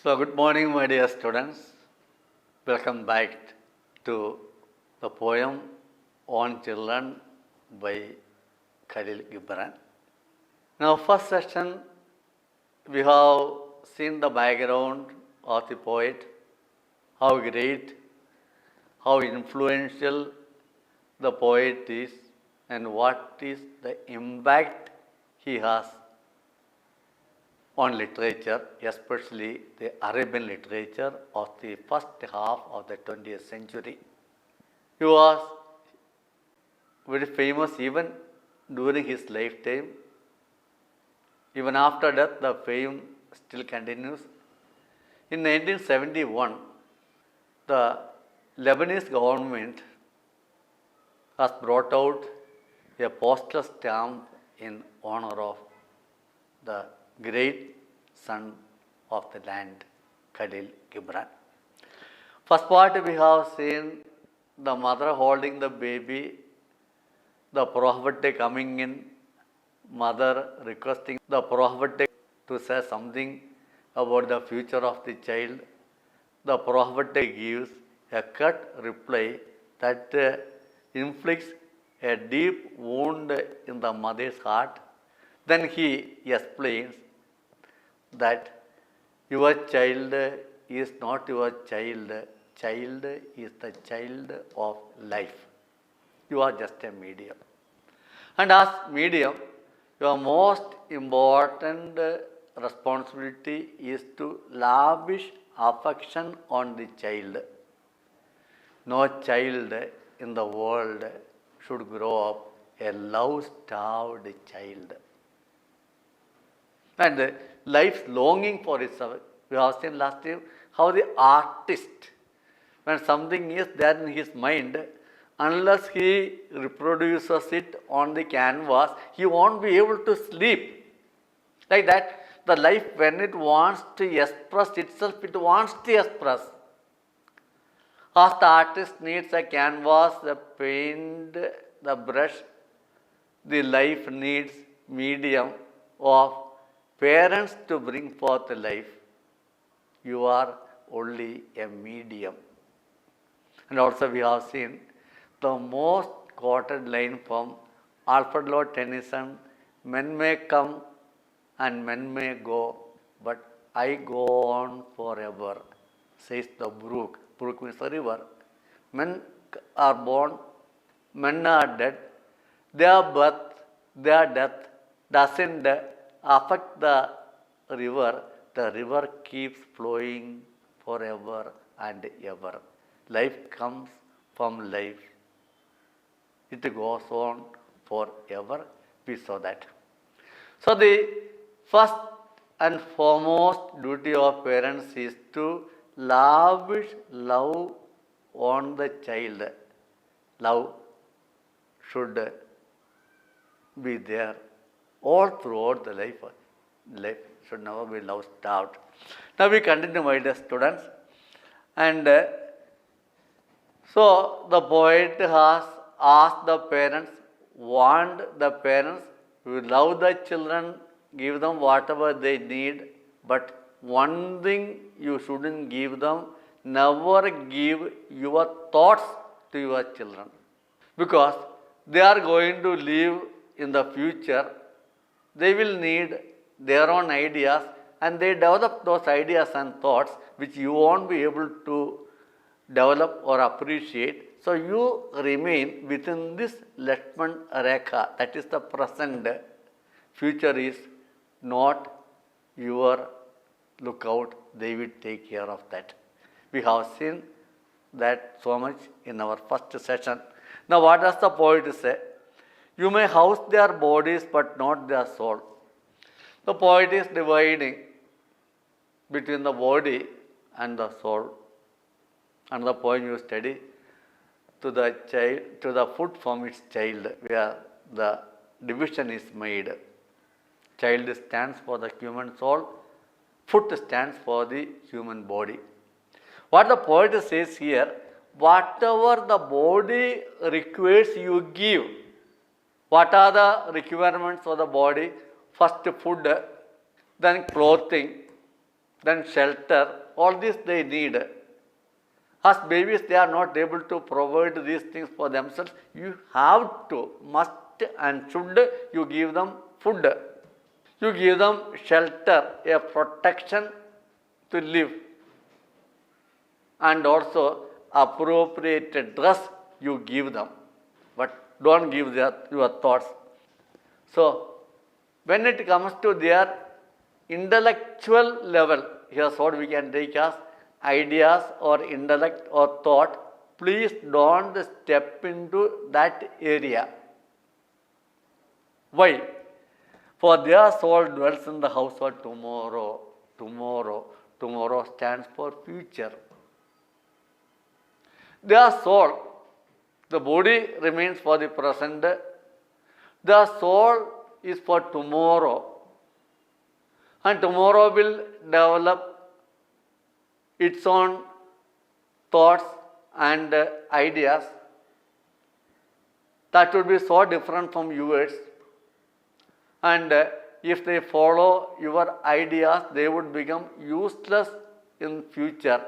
So, good morning, my dear students. Welcome back to the poem on children by Khalil Gibran. Now, first session, we have seen the background of the poet, how great, how influential the poet is, and what is the impact he has on literature, especially the Arabian literature of the first half of the 20th century. He was very famous even during his lifetime. Even after death, the fame still continues. In 1971, the Lebanese government has brought out a postal stamp in honor of the great son of the land, Khalil Gibran. First part we have seen the mother holding the baby, the prophet coming in, mother requesting the prophet to say something about the future of the child. The prophet gives a curt reply that inflicts a deep wound in the mother's heart. Then he explains that your child is not your child is the child of life. You are just a medium. And as medium, your most important responsibility is to lavish affection on the child. No child in the world should grow up a love-starved child. And life's longing for itself. We have seen last year how the artist, when something is there in his mind, unless he reproduces it on the canvas, he won't be able to sleep. Like that, the life, when it wants to express itself, it wants to express. As the artist needs a canvas, the paint, the brush, the life needs medium of parents to bring forth life. You are only a medium. And also we have seen the most quoted line from Alfred Lord Tennyson, men may come and men may go, but I go on forever, says the brook. Brook means a river. Men are born, men are dead. Their birth, their death doesn't affect the river keeps flowing forever and ever. Life comes from life. It goes on forever. We saw that. So the first and foremost duty of parents is to lavish love on the child. Love should be there all throughout the life. Life should never be love starved. Now we continue, my dear students. And so the poet has asked the parents, warned the parents to love the children, give them whatever they need, but one thing you shouldn't give them, never give your thoughts to your children. Because they are going to live in the future, they will need their own ideas and they develop those ideas and thoughts which you won't be able to develop or appreciate. So you remain within this Lakshman Rekha, that is the present. Future is not your lookout, they will take care of that. We have seen that so much in our first session. Now what does the poet say? You may house their bodies but not their soul. The poet is dividing between the body and the soul. And the poem you study to the child, to the foot from its child, where the division is made. Child stands for the human soul, foot stands for the human body. What the poet says here, whatever the body requires, you give. What are the requirements of the body? First food, then clothing, then shelter, all this they need. As babies, they are not able to provide these things for themselves. You have to, must and should, you give them food. You give them shelter, a protection to live. And also appropriate dress you give them. But don't give your thoughts. So, when it comes to their intellectual level, here's what we can take as ideas or intellect or thought. Please don't step into that area. Why? For their soul dwells in the house of tomorrow. Tomorrow. Tomorrow stands for future. Their soul, the body remains for the present. The soul is for tomorrow. And tomorrow will develop its own thoughts and ideas that would be so different from yours. And if they follow your ideas, they would become useless in future.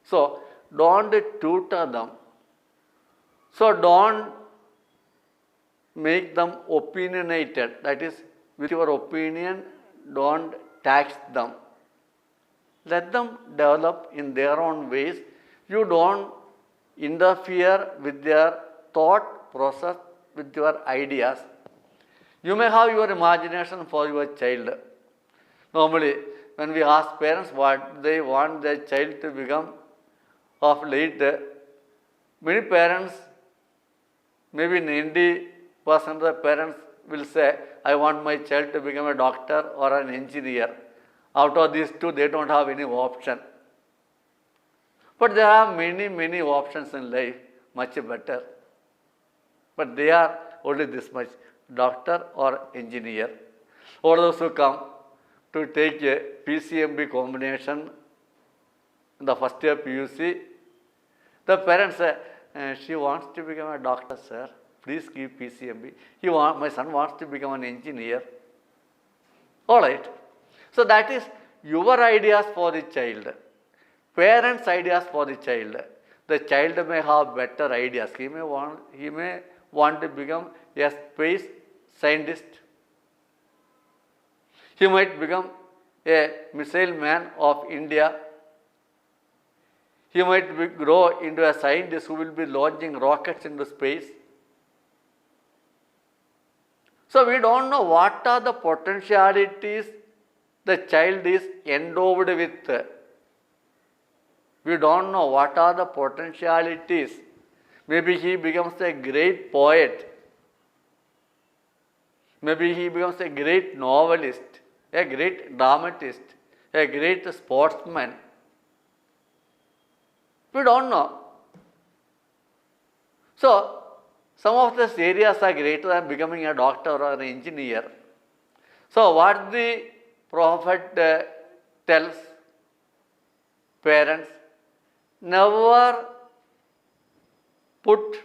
So, don't tutor them. So, don't make them opinionated. That is, with your opinion, don't tax them. Let them develop in their own ways. You don't interfere with their thought process, with your ideas. You may have your imagination for your child. Normally, when we ask parents what they want their child to become of late, many parents, maybe 90% of the parents will say, I want my child to become a doctor or an engineer. Out of these two, they don't have any option. But there are many options in life, much better. But they are only this much, doctor or engineer. Or those who come to take a PCMB combination in the first year PUC, the parents say, she wants to become a doctor, sir. Please give PCMB. My son wants to become an engineer. All right. So that is your ideas for the child. Parents' ideas for the child. The child may have better ideas. He may want to become a space scientist. He might become a missile man of India. He might grow into a scientist who will be launching rockets into space. So we don't know what are the potentialities the child is endowed with. We don't know what are the potentialities. Maybe he becomes a great poet. Maybe he becomes a great novelist, a great dramatist, a great sportsman. We don't know. So, some of these areas are greater than becoming a doctor or an engineer. So, what the Prophet tells parents, never put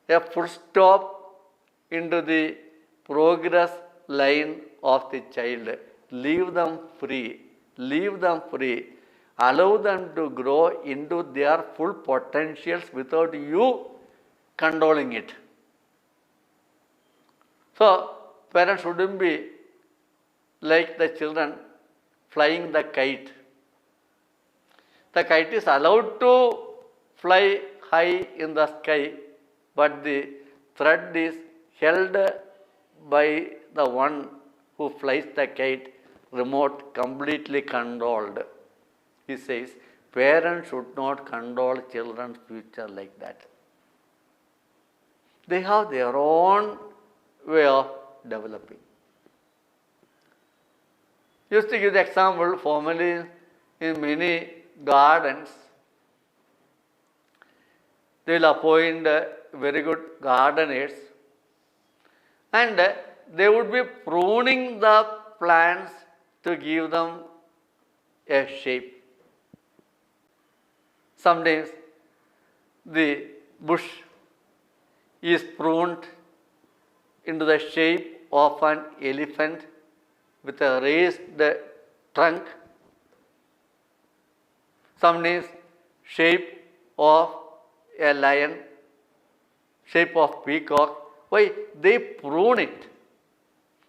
a full stop into the progress line of the child. Leave them free. Leave them free. Allow them to grow into their full potentials without you controlling it. So, parents shouldn't be like the children flying the kite. The kite is allowed to fly high in the sky, but the thread is held by the one who flies the kite, remote, completely controlled. He says, parents should not control children's future like that. They have their own way of developing. Used to give the example, formerly in many gardens, they will appoint very good gardeners and they would be pruning the plants to give them a shape. Sometimes the bush is pruned into the shape of an elephant with a raised trunk Some is shape of a lion, shape of peacock. Why? They prune it.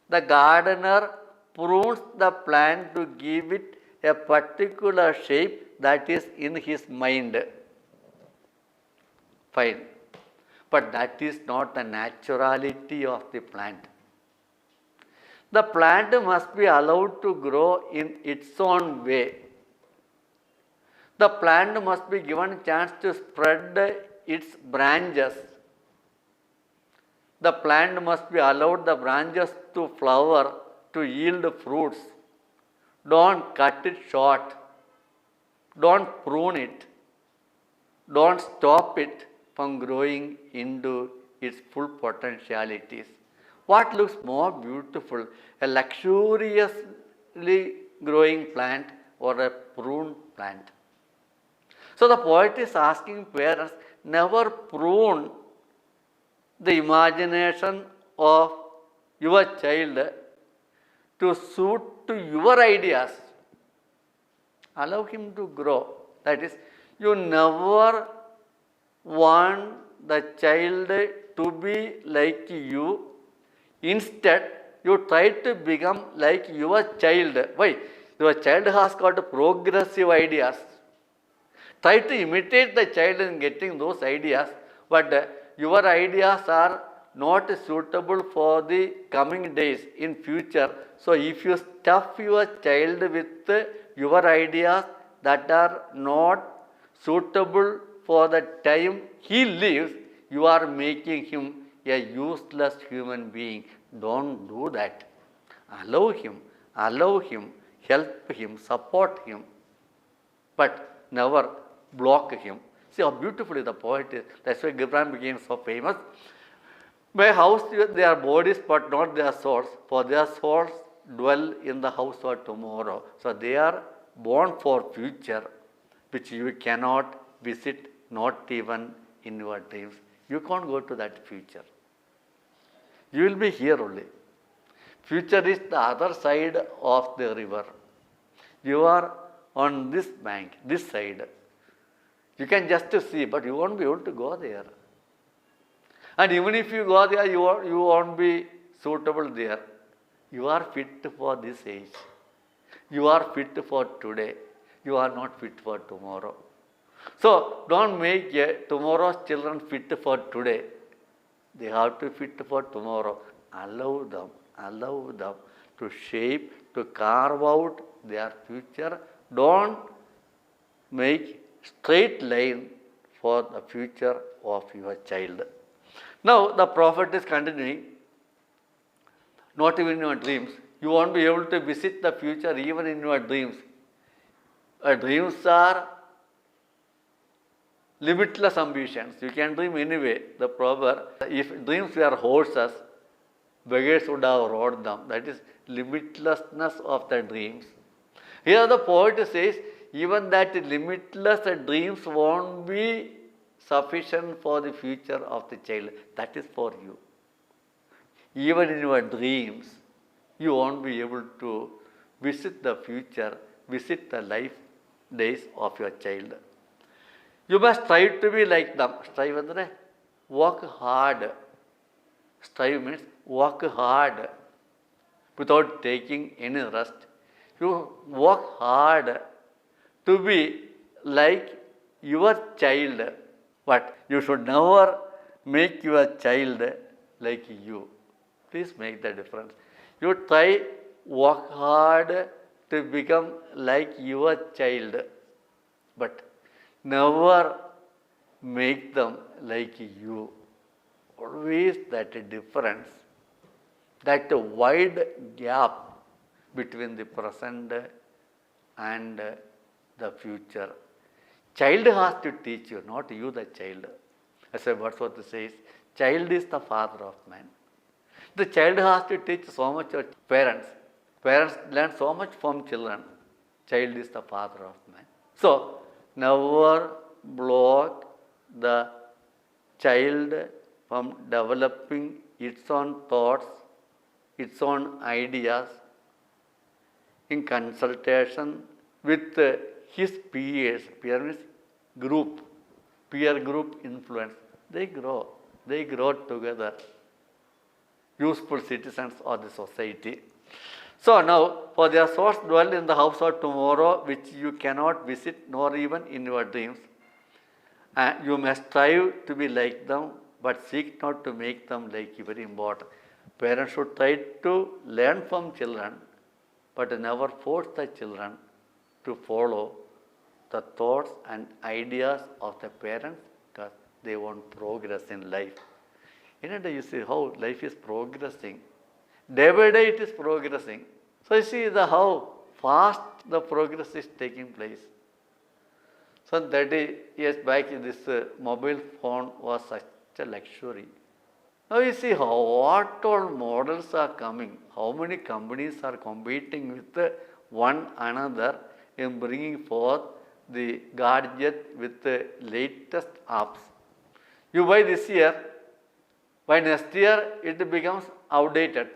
The gardener prunes the plant to give it a particular shape that is in his mind. Fine. But that is not the naturality of the plant. The plant must be allowed to grow in its own way. The plant must be given a chance to spread its branches. The plant must be allowed the branches to flower, to yield fruits. Don't cut it short. Don't prune it. Don't stop it from growing into its full potentialities. What looks more beautiful, a luxuriously growing plant or a pruned plant? So the poet is asking parents, never prune the imagination of your child to suit to your ideas. Allow him to grow. That is, you never want the child to be like you. Instead, you try to become like your child. Why? Your child has got progressive ideas. Try to imitate the child in getting those ideas, but your ideas are not suitable for the coming days in future. So if you stuff your child with your ideas that are not suitable for the time he lives, you are making him a useless human being. Don't do that. Allow him, help him, support him, but never block him. See how beautifully the poet is. That's why Gibran became so famous. My house, their bodies, but not their souls, for their souls dwell in the house of tomorrow. So they are born for future, which you cannot visit, not even in your dreams. You can't go to that future. You will be here only. Future is the other side of the river. You are on this bank, this side. You can just see, but you won't be able to go there. And even if you go there, you won't be suitable there. You are fit for this age. You are fit for today. You are not fit for tomorrow. So don't make tomorrow's children fit for today. They have to fit for tomorrow. Allow them to shape, to carve out their future. Don't make straight line for the future of your child. Now the prophet is continuing, not even in your dreams. You won't be able to visit the future even in your dreams. Dreams are limitless ambitions. You can dream anyway. The proverb, if dreams were horses, beggars would have rode them. That is limitlessness of the dreams. Here the poet says, even that limitless dreams won't be sufficient for the future of the child. That is for you. Even in your dreams, you won't be able to visit the future, visit the life days of your child. You must strive to be like them. Strive andre work hard. Strive means work hard without taking any rest. You work hard to be like your child, but you should never make your child like you. Please make the difference. You try work hard to become like your child, but never make them like you. Always that difference, that wide gap between the present and the future. Child has to teach you, not you the child. As Wordsworth says, child is the father of man. The child has to teach so much of parents. Parents learn so much from children. Child is the father of man. So, never block the child from developing its own thoughts, its own ideas in consultation with his peers, peer means group, peer group influence, they grow together, useful citizens of the society. So now, for their souls dwell in the house of tomorrow, which you cannot visit nor even in your dreams. And you must strive to be like them, but seek not to make them like you. Very important. Parents should try to learn from children, but never force the children to follow the thoughts and ideas of the parents, because they want progress in life. You see how life is progressing. Day by day it is progressing. So you see how fast the progress is taking place. So 30 years back this mobile phone was such a luxury. Now you see what all models are coming, how many companies are competing with one another in bringing forth the gadget with the latest apps. You buy this year, by next year it becomes outdated.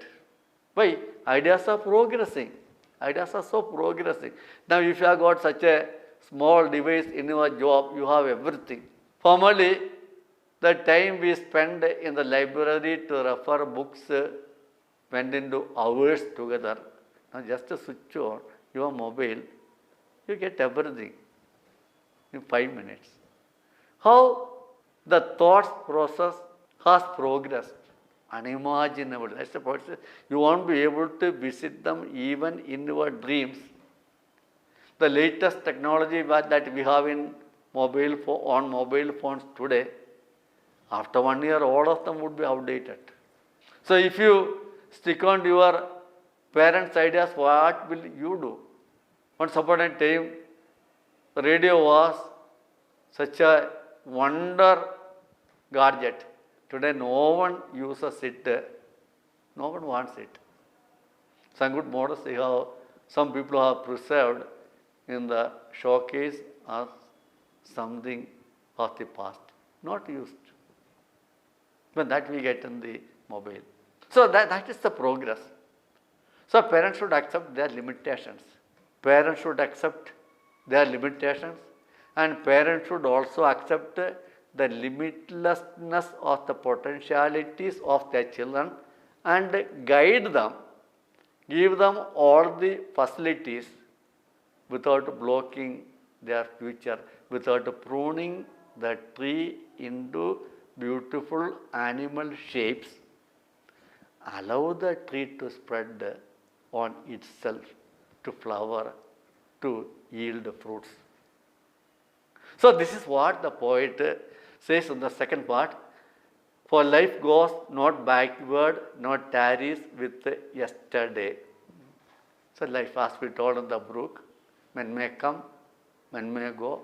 Why? Ideas are progressing. Ideas are so progressing. Now if you have got such a small device in your job, you have everything. Formerly, the time we spend in the library to refer books went into hours together. Now just switch on your mobile, you get everything in 5 minutes. How the thoughts process has progressed. Unimaginable. That's the point. You won't be able to visit them even in your dreams. The latest technology that we have in on mobile phones today, after 1 year, all of them would be outdated. So if you stick on your parents' ideas, what will you do? Once upon a time, radio was such a wonder gadget. Today no one uses it, no one wants it. Some good models some people have preserved in the showcase as something of the past, not used. But that we get in the mobile. So that is the progress. So parents should accept their limitations. Parents should accept their limitations, and parents should also accept the limitlessness of the potentialities of their children and guide them, give them all the facilities without blocking their future, without pruning the tree into beautiful animal shapes. Allow the tree to spread on itself, to flower, to yield fruits. So this is what the poet says in the second part. For life goes not backward, not tarries with yesterday. So life, as we told in the brook, men may come, men may go,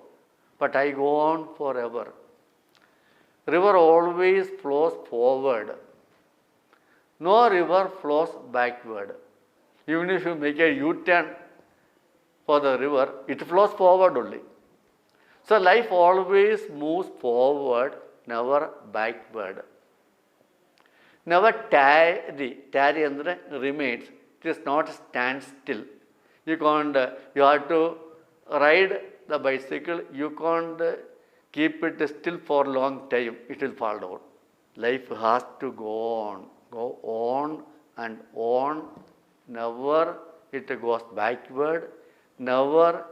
but I go on forever. River always flows forward. No river flows backward. Even if you make a U-turn for the river, it flows forward only. So life always moves forward, never backward. Never tarry. Tarry andre remains. It is not stand still. You have to ride the bicycle. You can't keep it still for a long time. It will fall down. Life has to go on and on. Never it goes backward. Never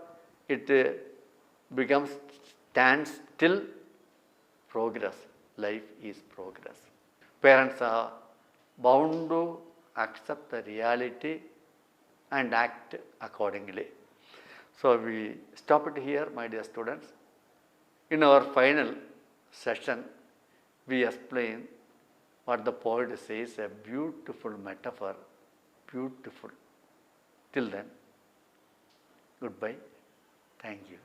it becomes stand still. Progress. Life is progress. Parents are bound to accept the reality and act accordingly. So we stop it here, my dear students. In our final session, we explain what the poet says, a beautiful metaphor, beautiful. Till then, goodbye. Thank you.